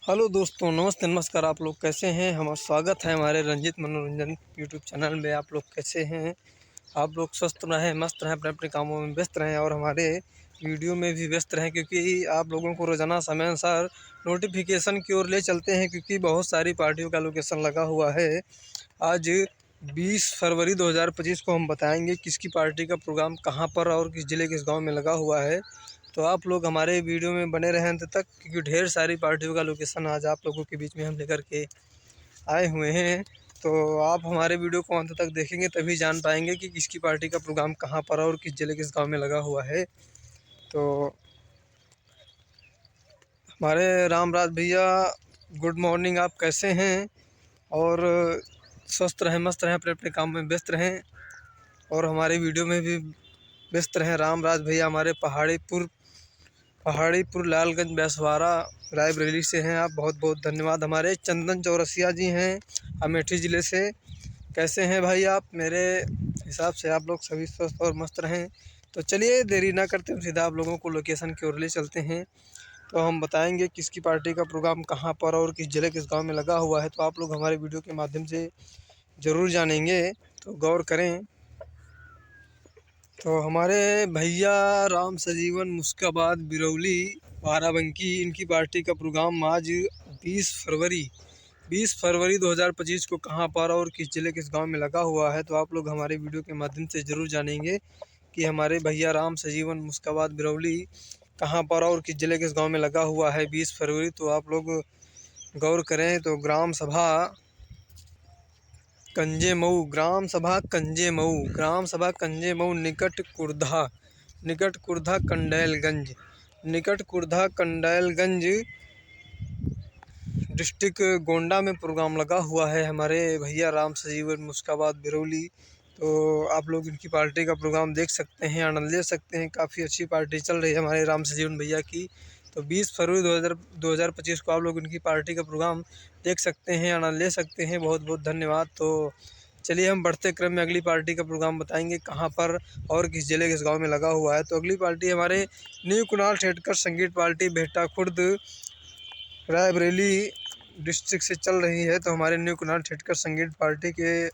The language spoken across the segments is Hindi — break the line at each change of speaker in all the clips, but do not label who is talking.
हेलो दोस्तों, नमस्ते नमस्कार। आप लोग कैसे हैं? हमारा स्वागत है हमारे रंजित मनोरंजन यूट्यूब चैनल में। आप लोग कैसे हैं? आप लोग स्वस्थ रहें, मस्त रहें, अपने अपने कामों में व्यस्त रहें और हमारे वीडियो में भी व्यस्त रहें, क्योंकि आप लोगों को रोज़ाना समय अनुसार नोटिफिकेशन की ओर ले चलते हैं, क्योंकि बहुत सारी पार्टियों का लोकेशन लगा हुआ है। आज 20 फरवरी 2025 को हम बताएंगे किसकी पार्टी का प्रोग्राम कहाँ पर और किस ज़िले किस गाँव में लगा हुआ है। तो आप लोग हमारे वीडियो में बने रहें अंत तक, क्योंकि ढेर सारी पार्टियों का लोकेशन आज आप लोगों के बीच में हम लेकर के आए हुए हैं। तो आप हमारे वीडियो को अंत तक देखेंगे तभी जान पाएंगे कि किसकी पार्टी का प्रोग्राम कहाँ पर और किस ज़िले किस गांव में लगा हुआ है। तो हमारे रामराज भैया, गुड मॉर्निंग। आप कैसे हैं? और स्वस्थ रहें, मस्त रहें, अपने अपने काम में व्यस्त रहें और हमारे वीडियो में भी व्यस्त रहें। रामराज भैया हमारे पहाड़ीपुर लालगंज बैसवाड़ा रायबरेली से हैं। आप बहुत बहुत धन्यवाद। हमारे चंदन चौरसिया जी हैं अमेठी ज़िले से। कैसे हैं भाई आप? मेरे हिसाब से आप लोग सभी स्वस्थ और मस्त रहें। तो चलिए देरी ना करते हम सीधा आप लोगों को लोकेशन की ओर ले चलते हैं। तो हम बताएंगे किसकी पार्टी का प्रोग्राम कहाँ पर और किस ज़िले किस गांव में लगा हुआ है। तो आप लोग हमारे वीडियो के माध्यम से ज़रूर जानेंगे, तो गौर करें। तो हमारे भैया राम सजीवन मुस्काबाद बिरौली बाराबंकी, इनकी पार्टी का प्रोग्राम आज 20 फरवरी 2025 को कहां पर और किस ज़िले किस गांव में लगा हुआ है। तो आप लोग हमारे वीडियो के माध्यम से ज़रूर जानेंगे कि हमारे भैया राम सजीवन मुस्काबाद बिरौली कहां पर और किस ज़िले किस गांव में लगा हुआ है 20 फरवरी। तो आप लोग गौर करें। तो ग्राम सभा कंजे मऊ निकट कुर्धा कंडैलगंज डिस्ट्रिक्ट गोंडा में प्रोग्राम लगा हुआ है हमारे भैया राम सजीवन मुस्काबाद बिरौली। तो आप लोग इनकी पार्टी का प्रोग्राम देख सकते हैं, आनंद ले सकते हैं। काफ़ी अच्छी पार्टी चल रही है हमारे राम सजीवन भैया की। तो 20 फरवरी 2025 को आप लोग इनकी पार्टी का प्रोग्राम देख सकते हैं, आनंद ले सकते हैं। बहुत बहुत धन्यवाद। तो चलिए हम बढ़ते क्रम में अगली पार्टी का प्रोग्राम बताएंगे कहाँ पर और किस ज़िले किस गांव में लगा हुआ है। तो अगली पार्टी हमारे न्यू कुणाल ठेठकर संगीत पार्टी बेहटा खुर्द रायबरेली डिस्ट्रिक्ट से चल रही है। तो हमारे न्यू कुणाल ठेठकर संगीत पार्टी के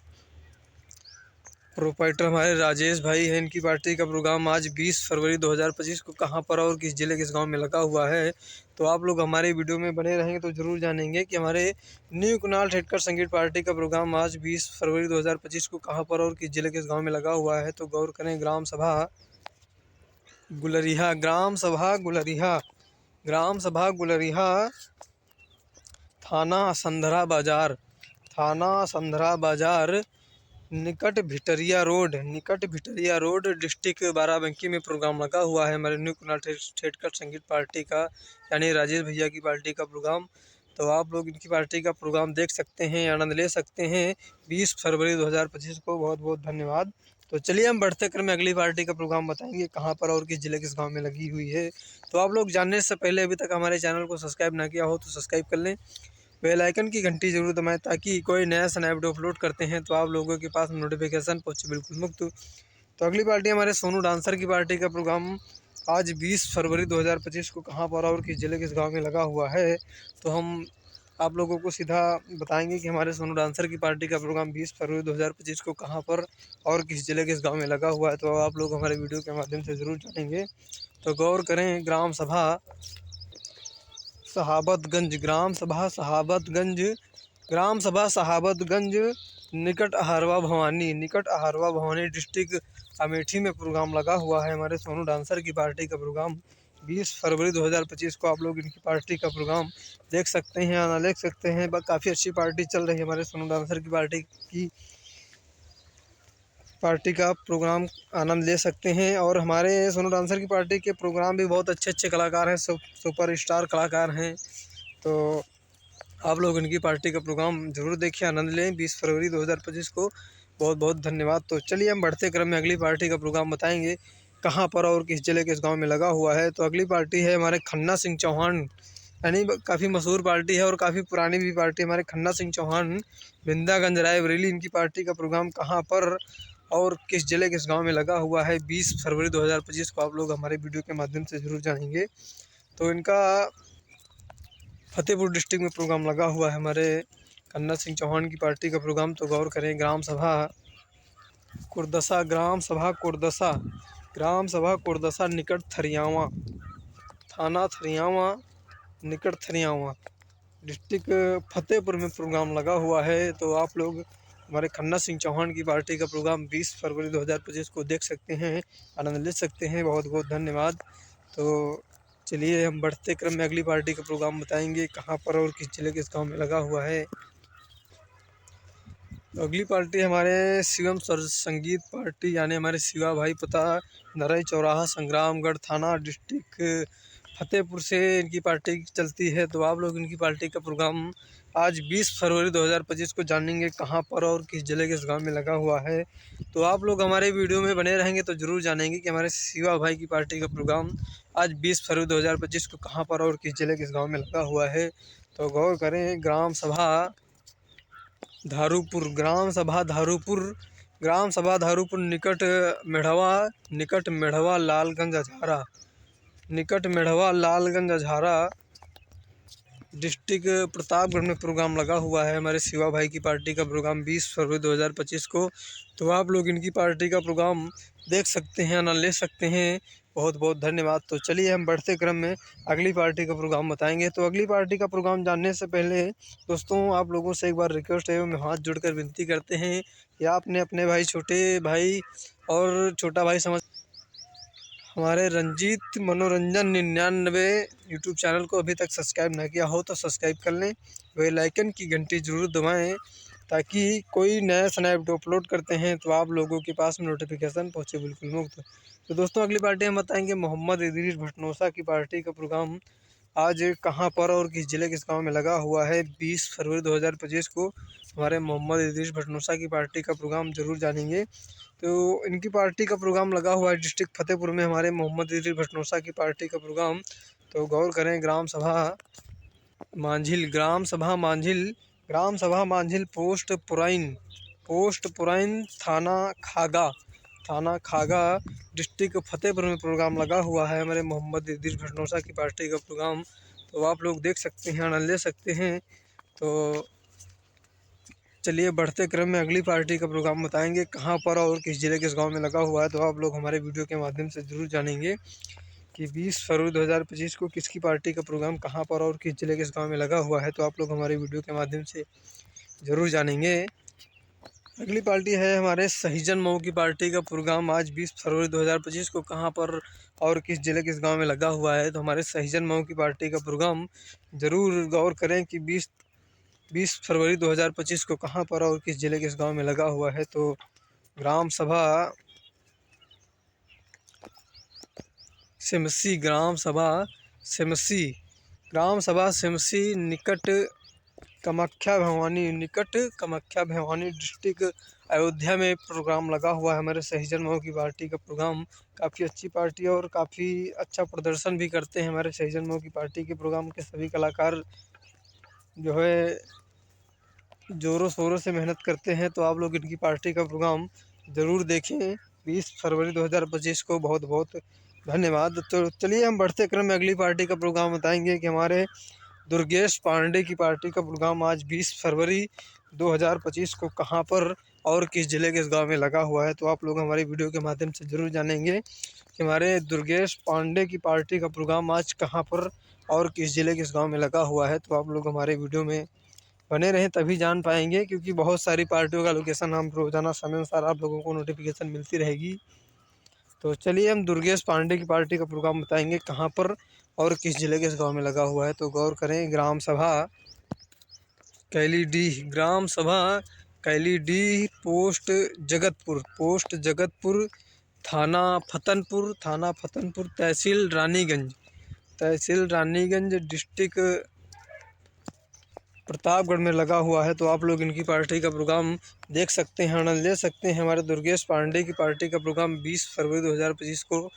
प्रोपाइटर हमारे राजेश भाई हैं। इनकी पार्टी का प्रोग्राम आज 20 फरवरी 2025 को कहां पर और किस ज़िले किस गांव में लगा हुआ है। तो आप लोग हमारे वीडियो में बने रहेंगे तो ज़रूर जानेंगे कि हमारे न्यू कुणाल ठेठकर संगीत पार्टी का प्रोग्राम आज 20 फरवरी 2025 को कहां पर और किस ज़िले किस गाँव में लगा हुआ है। तो गौर करें। ग्राम सभा गुलरिहा थाना संधरा बाजार निकट भिटरिया रोड डिस्ट्रिक्ट बाराबंकी में प्रोग्राम लगा हुआ है हमारे न्यू कुणाल ठेठकर संगीत पार्टी का, यानी राजेश भैया की पार्टी का प्रोग्राम। तो आप लोग इनकी पार्टी का प्रोग्राम देख सकते हैं, आनंद ले सकते हैं 20 फरवरी 2025 को। बहुत बहुत धन्यवाद। तो चलिए हम बढ़ते क्रम में अगली पार्टी का प्रोग्राम बताएंगे कहाँ पर और किस ज़िले किस गांव में लगी हुई है। तो आप लोग जानने से पहले अभी तक हमारे चैनल को सब्सक्राइब ना किया हो तो सब्सक्राइब कर लें, बेल आइकन की घंटी जरूर दबाएं, ताकि कोई नया सा वीडियो अपलोड करते हैं तो आप लोगों के पास नोटिफिकेशन पहुंचे बिल्कुल मुफ्त। तो अगली पार्टी हमारे सोनू डांसर की पार्टी का प्रोग्राम आज 20 फरवरी 2025 को कहां पर और किस ज़िले किस गांव में लगा हुआ है। तो हम आप लोगों को सीधा बताएंगे कि हमारे सोनू डांसर की पार्टी का प्रोग्राम 20 फरवरी 2025 को कहां पर और किस ज़िले किस गांव में लगा हुआ है। तो आप लोग हमारे वीडियो के माध्यम से ज़रूर जानेंगे। तो गौर करें। ग्राम सभा सहाबतगंज निकट अहारवा भवानी डिस्ट्रिक्ट अमेठी में प्रोग्राम लगा हुआ है हमारे सोनू डांसर की पार्टी का प्रोग्राम 20 फरवरी 2025 को। आप लोग इनकी पार्टी का प्रोग्राम देख सकते हैं, आना देख सकते हैं। काफ़ी अच्छी पार्टी चल रही है हमारे सोनू डांसर की पार्टी का प्रोग्राम आनंद ले सकते हैं। और हमारे सोनू डांसर की पार्टी के प्रोग्राम भी बहुत अच्छे अच्छे कलाकार हैं, सुपर स्टार कलाकार हैं। तो आप लोग इनकी पार्टी का प्रोग्राम जरूर देखिए, आनंद लें 20 फरवरी 2025 को। बहुत बहुत धन्यवाद। तो चलिए हम बढ़ते क्रम में अगली पार्टी का प्रोग्राम बताएंगे कहाँ पर और किस ज़िले किस गांव में लगा हुआ है। तो अगली पार्टी है हमारे खन्ना सिंह चौहान, यानी काफ़ी मशहूर पार्टी है और काफ़ी पुरानी भी पार्टी। हमारे खन्ना सिंह चौहान बिंदागंज रायबरेली, इनकी पार्टी का प्रोग्राम कहाँ पर और किस ज़िले किस गांव में लगा हुआ है 20 फरवरी 2025 को। आप लोग हमारे वीडियो के माध्यम से ज़रूर जानेंगे। तो इनका फतेहपुर डिस्ट्रिक्ट में प्रोग्राम लगा हुआ है हमारे कन्ना सिंह चौहान की पार्टी का प्रोग्राम। तो गौर करें, ग्राम सभा कुर्दसा, ग्राम सभा कुर्दसा निकट थरियावा, थाना थरियावा, निकट थरियावा, डिस्ट्रिक्ट फतेहपुर में प्रोग्राम लगा हुआ है। तो आप लोग हमारे खन्ना सिंह चौहान की पार्टी का प्रोग्राम 20 फरवरी 2025 को देख सकते हैं, आनंद ले सकते हैं। बहुत बहुत धन्यवाद। तो चलिए हम बढ़ते क्रम में अगली पार्टी का प्रोग्राम बताएंगे कहाँ पर और किस जिले किस गांव में लगा हुआ है। तो अगली पार्टी हमारे शिवम संगीत पार्टी, यानी हमारे शिवा भाई पता, नरई चौराहा, संग्रामगढ़ थाना, डिस्ट्रिक्ट फतेहपुर से इनकी पार्टी चलती है। तो आप लोग इनकी पार्टी का प्रोग्राम आज 20 फरवरी 2025 को जानेंगे कहाँ पर और किस जिले के इस गाँव में लगा हुआ है। तो आप लोग हमारे वीडियो में बने रहेंगे तो ज़रूर जानेंगे कि हमारे शिवा भाई की पार्टी का प्रोग्राम आज 20 फरवरी 2025 को कहाँ पर और किस जिले के इस गाँव में लगा हुआ है। तो गौर करें, ग्राम सभा धारूपुर, ग्राम सभा धारूपुर निकट मेढ़वा लालगंज अझारा, डिस्ट्रिक्ट प्रतापगढ़ में प्रोग्राम लगा हुआ है हमारे शिवा भाई की पार्टी का प्रोग्राम 20 फरवरी 2025 को। तो आप लोग इनकी पार्टी का प्रोग्राम देख सकते हैं, आनंद ले सकते हैं। बहुत बहुत धन्यवाद। तो चलिए हम बढ़ते क्रम में अगली पार्टी का प्रोग्राम बताएंगे। तो अगली पार्टी का प्रोग्राम जानने से पहले दोस्तों आप लोगों से एक बार रिक्वेस्ट है, हम हाथ जोड़कर विनती करते हैं कि आपने अपने भाई, छोटे भाई और छोटा भाई समझ हमारे रंजीत मनोरंजन 99 यूट्यूब चैनल को अभी तक सब्सक्राइब ना किया हो तो सब्सक्राइब कर लें, बेल आइकन की घंटी ज़रूर दबाएं ताकि कोई नया स्नैप अपलोड करते हैं तो आप लोगों के पास में नोटिफिकेशन पहुंचे बिल्कुल मुफ्त। तो दोस्तों अगली पार्टी हम बताएंगे मोहम्मद इदरीस भटनोसा की पार्टी का प्रोग्राम आज कहाँ पर और किस जिले किस गांव में लगा हुआ है। 20 फरवरी 2025 को हमारे मोहम्मद इदरीस भटनोसा की पार्टी का प्रोग्राम जरूर जानेंगे। तो इनकी पार्टी का प्रोग्राम लगा हुआ है डिस्ट्रिक्ट फतेहपुर में हमारे मोहम्मद इदरीस भटनोसा की पार्टी का प्रोग्राम। तो गौर करें, ग्राम सभा मांझिल पोस्ट पुराइन थाना खागा, डिस्ट्रिक्ट फतेहपुर में प्रोग्राम लगा हुआ है हमारे मोहम्मद इदरीस भटनोसा की पार्टी का प्रोग्राम। तो आप लोग देख सकते हैं, आनंद ले सकते हैं। तो चलिए बढ़ते क्रम में अगली पार्टी का प्रोग्राम बताएंगे कहाँ पर और किस जिले किस गांव में लगा हुआ है। तो आप लोग हमारे वीडियो के माध्यम से ज़रूर जानेंगे कि 20 फरवरी 2025 को किसकी पार्टी का प्रोग्राम कहाँ पर और किस जिले किस गांव में लगा हुआ है। तो आप लोग हमारे वीडियो के माध्यम से ज़रूर जानेंगे। अगली पार्टी है हमारे सहीजन मऊ की पार्टी का प्रोग्राम आज 20 फरवरी 2025 को कहाँ पर और किस जिले किस गांव में लगा हुआ है। तो हमारे सहीजन मऊ की पार्टी का प्रोग्राम ज़रूर गौर करें कि 20 फरवरी 2025 को कहाँ पर और किस जिले किस गांव में लगा हुआ है। तो ग्राम सभा सेमसी निकट कामाख्या भवानी, डिस्ट्रिक्ट अयोध्या में प्रोग्राम लगा हुआ है हमारे सहीजन मऊ की पार्टी का प्रोग्राम। काफ़ी अच्छी पार्टी और काफ़ी अच्छा प्रदर्शन भी करते हैं हमारे सहीजन मऊ की पार्टी के प्रोग्राम के सभी कलाकार, जो है ज़ोरों शोरों से मेहनत करते हैं। तो आप लोग इनकी पार्टी का प्रोग्राम ज़रूर देखें 20 फरवरी 2025 को। बहुत बहुत धन्यवाद। तो चलिए हम बढ़ते क्रम में अगली पार्टी का प्रोग्राम बताएंगे कि हमारे दुर्गेश पांडे की पार्टी का प्रोग्राम आज 20 फरवरी 2025 को कहाँ पर और किस जिले के इस गांव में लगा हुआ है। तो आप लोग हमारी वीडियो के माध्यम से ज़रूर जानेंगे कि हमारे दुर्गेश पांडे की पार्टी का प्रोग्राम आज कहाँ पर और किस जिले के इस गाँव में लगा हुआ है। तो आप लोग हमारे वीडियो में बने रहें तभी जान पाएंगे, क्योंकि बहुत सारी पार्टियों का लोकेशन हम रोज़ाना समय अनुसार आप लोगों को नोटिफिकेशन मिलती रहेगी। तो चलिए हम दुर्गेश पांडे की पार्टी का प्रोग्राम बताएंगे कहाँ पर और किस जिले के इस गांव में लगा हुआ है। तो गौर करें, ग्राम सभा कैलीडीह, पोस्ट जगतपुर, थाना फतनपुर, तहसील रानीगंज, डिस्ट्रिक्ट प्रतापगढ़ में लगा हुआ है। तो आप लोग इनकी पार्टी का प्रोग्राम देख सकते हैं, आनंद ले सकते हैं। हमारे दुर्गेश पांडे की पार्टी का प्रोग्राम 20 फरवरी 2025 को।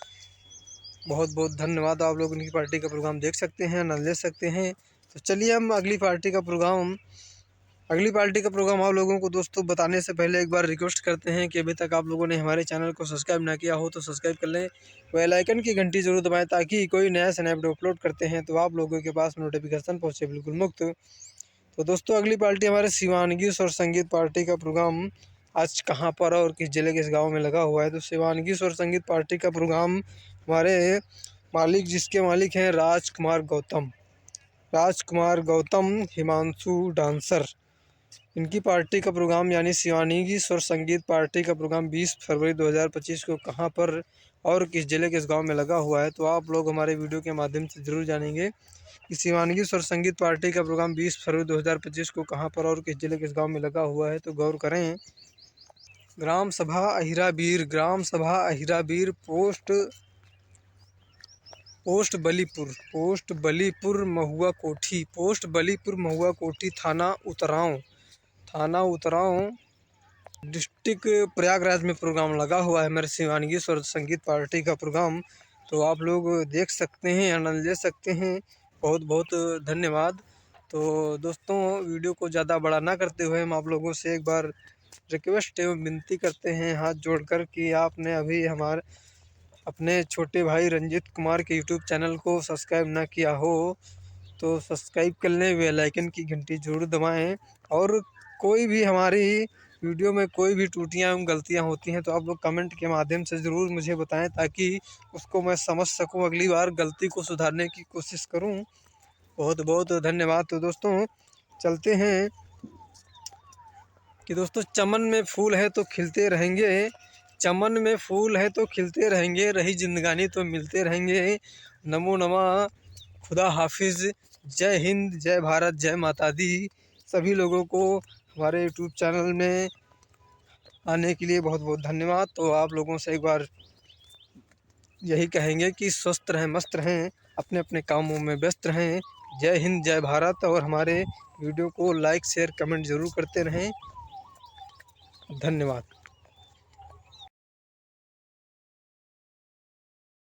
बहुत बहुत धन्यवाद। आप लोग इनकी पार्टी का प्रोग्राम देख सकते हैं, आनंद ले सकते हैं। तो चलिए हम अगली पार्टी का प्रोग्राम अगली पार्टी का प्रोग्राम आप लोगों को दोस्तों बताने से पहले एक बार रिक्वेस्ट करते हैं कि अभी तक आप लोगों ने हमारे चैनल को सब्सक्राइब ना किया हो तो सब्सक्राइब कर लें, बेल आइकन की घंटी जरूर दबाएं ताकि कोई नया से नया वीडियो अपलोड करते हैं तो आप लोगों के पास नोटिफिकेशन पहुंचे बिल्कुल मुफ्त। तो दोस्तों अगली पार्टी हमारे शिवानगी स्वर संगीत पार्टी का प्रोग्राम आज कहाँ पर और किस जिले के इस गाँव में लगा हुआ है। तो शिवानगी स्वर संगीत पार्टी का प्रोग्राम हमारे जिसके मालिक हैं राजकुमार गौतम हिमांशु डांसर, इनकी पार्टी का प्रोग्राम यानी शिवानगी स्वर संगीत पार्टी का प्रोग्राम 20 फरवरी 2025 को कहां पर और किस जिले के इस गांव में लगा हुआ है। तो आप लोग हमारे वीडियो के माध्यम से ज़रूर जानेंगे कि शिवानगी स्वर संगीत पार्टी का प्रोग्राम 20 फरवरी 2025 को कहां पर और किस जिले के इस गाँव में लगा हुआ है। तो गौर करें। ग्राम सभा अहिराबीर पोस्ट बलीपुर महुआ कोठी थाना उतराव डिस्ट्रिक्ट प्रयागराज में प्रोग्राम लगा हुआ है मेरे शिवानगी स्वर संगीत पार्टी का प्रोग्राम। तो आप लोग देख सकते हैं, आनंद ले सकते हैं। बहुत बहुत धन्यवाद। तो दोस्तों वीडियो को ज़्यादा बड़ा ना करते हुए हम आप लोगों से एक बार रिक्वेस्ट एवं विनती करते हैं हाथ जोड़कर कि आपने अभी हमारे अपने छोटे भाई रंजीत कुमार के यूट्यूब चैनल को सब्सक्राइब ना किया हो तो सब्सक्राइब कर लें, बेल आइकन की घंटी जरूर दबाएं। और कोई भी हमारी वीडियो में कोई भी त्रुटियां एवं गलतियां होती हैं तो आप लोग कमेंट के माध्यम से ज़रूर मुझे बताएं ताकि उसको मैं समझ सकूं, अगली बार गलती को सुधारने की कोशिश करूं। बहुत बहुत धन्यवाद। तो दोस्तों चलते हैं कि दोस्तों चमन में फूल है तो खिलते रहेंगे, रही जिंदगानी तो मिलते रहेंगे। नमो नमः, खुदा हाफिज़, जय हिंद, जय भारत, जय माता दी। सभी लोगों को हमारे यूट्यूब चैनल में आने के लिए बहुत बहुत धन्यवाद। तो आप लोगों से एक बार यही कहेंगे कि स्वस्थ रहें, मस्त रहें, अपने अपने कामों में व्यस्त रहें। जय हिंद, जय भारत। और हमारे वीडियो को लाइक शेयर कमेंट ज़रूर करते रहें। धन्यवाद।